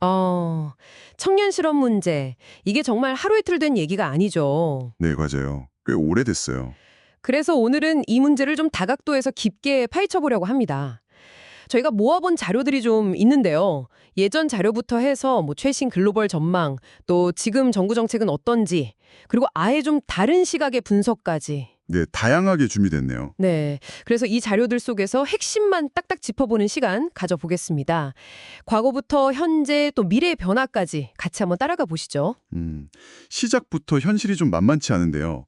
어, 청년 실업 문제. 이게 정말 하루 이틀 된 얘기가 아니죠. 네, 맞아요. 꽤 오래됐어요. 그래서 오늘은 이 문제를 좀 다각도에서 깊게 파헤쳐 보려고 합니다. 저희가 모아본 자료들이 좀 있는데요. 예전 자료부터 해서 뭐 최신 글로벌 전망, 또 지금 정부 정책은 어떤지, 그리고 아예 좀 다른 시각의 분석까지. 네, 다양하게 준비됐네요. 네. 그래서 이 자료들 속에서 핵심만 딱딱 짚어보는 시간 가져보겠습니다. 과거부터 현재 또 미래의 변화까지 같이 한번 따라가 보시죠. 시작부터 현실이 좀 만만치 않은데요.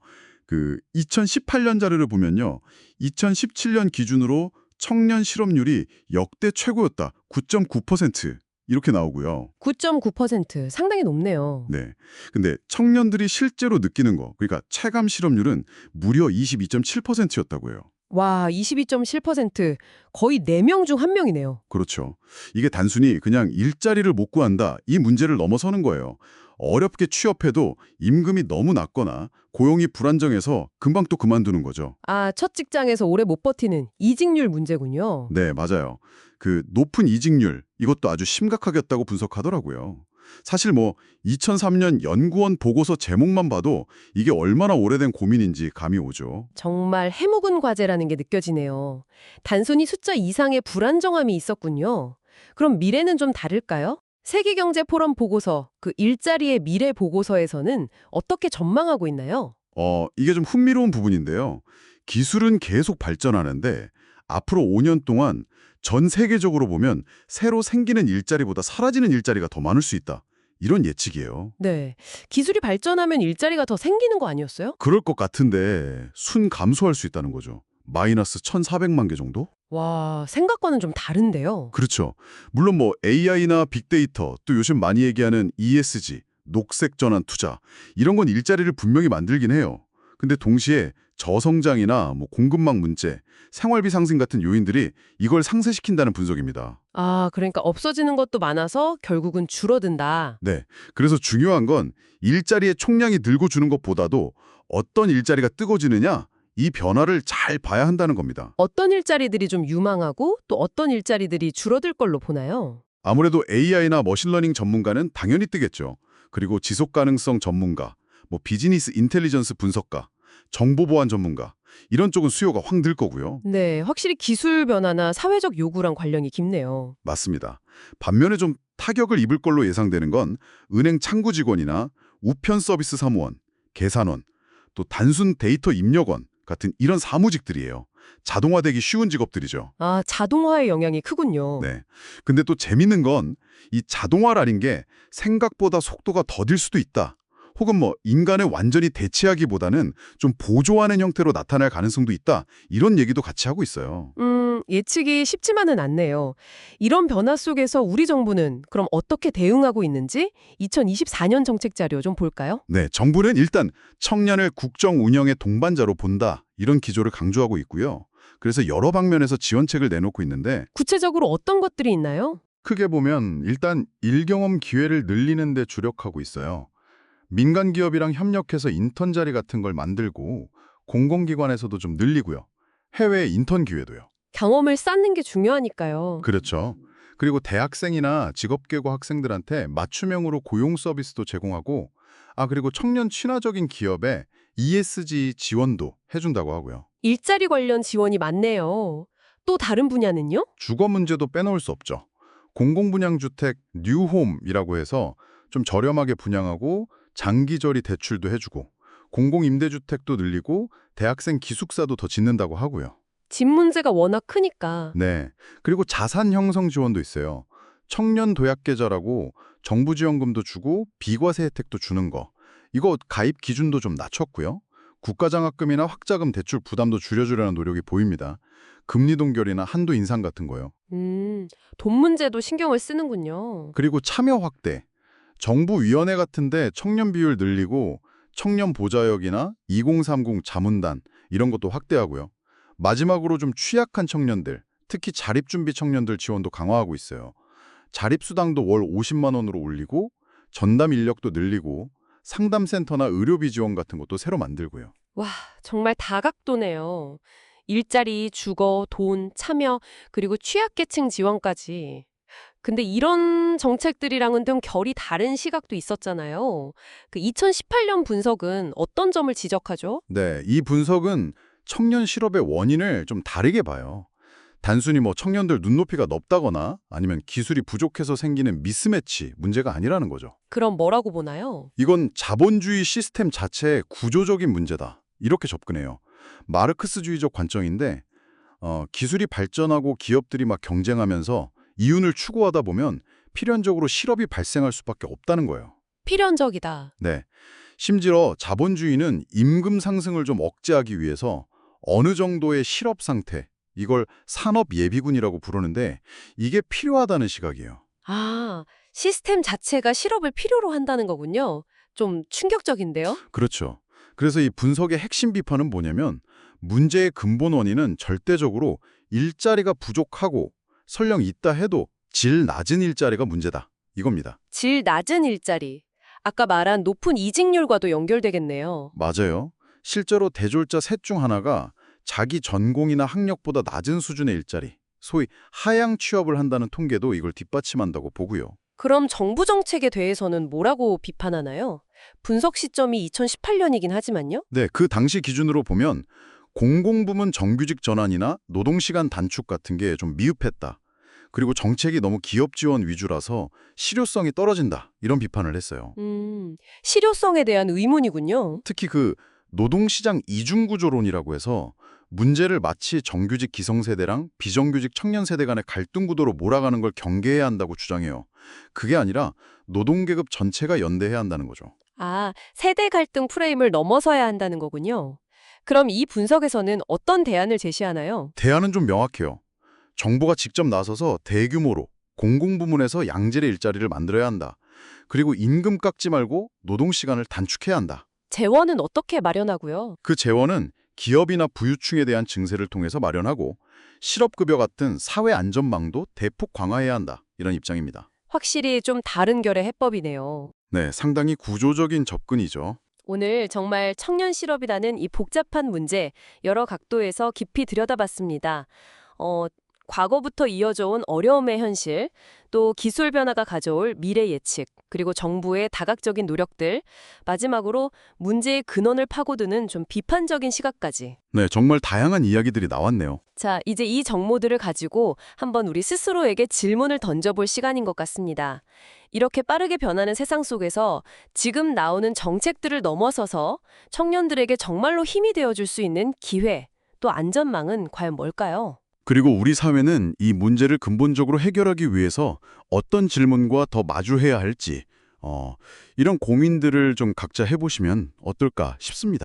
2018년 자료를 보면요. 2017년 기준으로 청년 실업률이 역대 최고였다. 9.9% 이렇게 나오고요. 9.9% 상당히 높네요. 네. 근데 청년들이 실제로 느끼는 거, 그러니까 체감 실업률은 무려 22.7%였다고요. 와, 22.7%. 거의 4명 중 1명이네요. 그렇죠. 이게 단순히 그냥 일자리를 못 구한다, 이 문제를 넘어서는 거예요. 어렵게 취업해도 임금이 너무 낮거나 고용이 불안정해서 금방 또 그만두는 거죠. 아, 첫 직장에서 오래 못 버티는 이직률 문제군요. 네, 맞아요. 높은 이직률, 이것도 아주 심각하겠다고 분석하더라고요. 사실 2003년 연구원 보고서 제목만 봐도 이게 얼마나 오래된 고민인지 감이 오죠. 정말 해묵은 과제라는 게 느껴지네요. 단순히 숫자 이상의 불안정함이 있었군요. 그럼 미래는 좀 다를까요? 세계경제포럼 보고서, 그 일자리의 미래 보고서에서는 어떻게 전망하고 있나요? 이게 좀 흥미로운 부분인데요. 기술은 계속 발전하는데 앞으로 5년 동안 전 세계적으로 보면 새로 생기는 일자리보다 사라지는 일자리가 더 많을 수 있다. 이런 예측이에요. 네. 기술이 발전하면 일자리가 더 생기는 거 아니었어요? 그럴 것 같은데 순 감소할 수 있다는 거죠. 마이너스 1,400만 개 정도? 와, 생각과는 좀 다른데요. 그렇죠. 물론 AI나 빅데이터, 또 요즘 많이 얘기하는 ESG, 녹색 전환 투자, 이런 건 일자리를 분명히 만들긴 해요. 근데 동시에 저성장이나 공급망 문제, 생활비 상승 같은 요인들이 이걸 상쇄시킨다는 분석입니다. 아, 그러니까 없어지는 것도 많아서 결국은 줄어든다. 네. 그래서 중요한 건 일자리의 총량이 늘고 주는 것보다도 어떤 일자리가 뜨거지느냐, 이 변화를 잘 봐야 한다는 겁니다. 어떤 일자리들이 좀 유망하고 또 어떤 일자리들이 줄어들 걸로 보나요? 아무래도 AI나 머신러닝 전문가는 당연히 뜨겠죠. 그리고 지속가능성 전문가, 비즈니스 인텔리전스 분석가, 정보보안 전문가, 이런 쪽은 수요가 확 늘 거고요. 네, 확실히 기술 변화나 사회적 요구랑 관련이 깊네요. 맞습니다. 반면에 좀 타격을 입을 걸로 예상되는 건 은행 창구 직원이나 우편 서비스 사무원, 계산원, 또 단순 데이터 입력원 같은 이런 사무직들이에요. 자동화되기 쉬운 직업들이죠. 아, 자동화의 영향이 크군요. 네. 근데 또 재밌는 건 이 자동화라는 게 생각보다 속도가 더딜 수도 있다. 혹은 인간을 완전히 대체하기보다는 좀 보조하는 형태로 나타날 가능성도 있다. 이런 얘기도 같이 하고 있어요. 예측이 쉽지만은 않네요. 이런 변화 속에서 우리 정부는 그럼 어떻게 대응하고 있는지 2024년 정책 자료 좀 볼까요? 네, 정부는 일단 청년을 국정 운영의 동반자로 본다. 이런 기조를 강조하고 있고요. 그래서 여러 방면에서 지원책을 내놓고 있는데 구체적으로 어떤 것들이 있나요? 크게 보면 일단 일경험 기회를 늘리는 데 주력하고 있어요. 민간 기업이랑 협력해서 인턴 자리 같은 걸 만들고 공공기관에서도 좀 늘리고요. 해외 인턴 기회도요. 경험을 쌓는 게 중요하니까요. 그렇죠. 그리고 대학생이나 직업계고 학생들한테 맞춤형으로 고용 서비스도 제공하고 그리고 청년 친화적인 기업에 ESG 지원도 해준다고 하고요. 일자리 관련 지원이 많네요. 또 다른 분야는요? 주거 문제도 빼놓을 수 없죠. 공공분양주택 뉴홈이라고 해서 좀 저렴하게 분양하고 장기저리 대출도 해주고 공공임대주택도 늘리고 대학생 기숙사도 더 짓는다고 하고요. 집 문제가 워낙 크니까. 네. 그리고 자산 형성 지원도 있어요. 청년 도약 계좌라고 정부 지원금도 주고 비과세 혜택도 주는 거. 이거 가입 기준도 좀 낮췄고요. 국가장학금이나 학자금 대출 부담도 줄여주려는 노력이 보입니다. 금리 동결이나 한도 인상 같은 거요. 돈 문제도 신경을 쓰는군요. 그리고 참여 확대. 정부 위원회 같은데 청년 비율 늘리고 청년 보좌역이나 2030 자문단 이런 것도 확대하고요. 마지막으로 좀 취약한 청년들, 특히 자립준비 청년들 지원도 강화하고 있어요. 자립수당도 월 50만 원으로 올리고 전담 인력도 늘리고 상담센터나 의료비 지원 같은 것도 새로 만들고요. 와, 정말 다각도네요. 일자리, 주거, 돈, 참여, 그리고 취약계층 지원까지. 근데 이런 정책들이랑은 좀 결이 다른 시각도 있었잖아요. 그 2018년 분석은 어떤 점을 지적하죠? 네, 이 분석은 청년 실업의 원인을 좀 다르게 봐요. 단순히 청년들 눈높이가 높다거나 아니면 기술이 부족해서 생기는 미스매치 문제가 아니라는 거죠. 그럼 뭐라고 보나요? 이건 자본주의 시스템 자체의 구조적인 문제다. 이렇게 접근해요. 마르크스주의적 관점인데 기술이 발전하고 기업들이 막 경쟁하면서 이윤을 추구하다 보면 필연적으로 실업이 발생할 수밖에 없다는 거예요. 필연적이다. 네. 심지어 자본주의는 임금 상승을 좀 억제하기 위해서 어느 정도의 실업 상태, 이걸 산업 예비군이라고 부르는데 이게 필요하다는 시각이에요. 아, 시스템 자체가 실업을 필요로 한다는 거군요. 좀 충격적인데요? 그렇죠. 그래서 이 분석의 핵심 비판은 뭐냐면 문제의 근본 원인은 절대적으로 일자리가 부족하고 설령 있다 해도 질 낮은 일자리가 문제다. 이겁니다. 질 낮은 일자리. 아까 말한 높은 이직률과도 연결되겠네요. 맞아요. 실제로 대졸자 셋 중 하나가 자기 전공이나 학력보다 낮은 수준의 일자리, 소위 하향 취업을 한다는 통계도 이걸 뒷받침한다고 보고요. 그럼 정부 정책에 대해서는 뭐라고 비판하나요? 분석 시점이 2018년이긴 하지만요. 네, 그 당시 기준으로 보면 공공부문 정규직 전환이나 노동시간 단축 같은 게 좀 미흡했다. 그리고 정책이 너무 기업 지원 위주라서 실효성이 떨어진다. 이런 비판을 했어요. 실효성에 대한 의문이군요. 특히 그 노동시장 이중구조론이라고 해서 문제를 마치 정규직 기성세대랑 비정규직 청년세대 간의 갈등 구도로 몰아가는 걸 경계해야 한다고 주장해요. 그게 아니라 노동계급 전체가 연대해야 한다는 거죠. 아, 세대 갈등 프레임을 넘어서야 한다는 거군요. 그럼 이 분석에서는 어떤 대안을 제시하나요? 대안은 좀 명확해요. 정부가 직접 나서서 대규모로 공공부문에서 양질의 일자리를 만들어야 한다. 그리고 임금 깎지 말고 노동시간을 단축해야 한다. 재원은 어떻게 마련하고요? 그 재원은 기업이나 부유층에 대한 증세를 통해서 마련하고 실업급여 같은 사회 안전망도 대폭 강화해야 한다. 이런 입장입니다. 확실히 좀 다른 결의 해법이네요. 네, 상당히 구조적인 접근이죠. 오늘 정말 청년 실업이라는 이 복잡한 문제 여러 각도에서 깊이 들여다봤습니다. 과거부터 이어져 온 어려움의 현실, 또 기술 변화가 가져올 미래 예측, 그리고 정부의 다각적인 노력들, 마지막으로 문제의 근원을 파고드는 좀 비판적인 시각까지. 네, 정말 다양한 이야기들이 나왔네요. 자, 이제 이 정보들을 가지고 한번 우리 스스로에게 질문을 던져볼 시간인 것 같습니다. 이렇게 빠르게 변하는 세상 속에서 지금 나오는 정책들을 넘어서서 청년들에게 정말로 힘이 되어줄 수 있는 기회, 또 안전망은 과연 뭘까요? 그리고 우리 사회는 이 문제를 근본적으로 해결하기 위해서 어떤 질문과 더 마주해야 할지 이런 고민들을 좀 각자 해보시면 어떨까 싶습니다.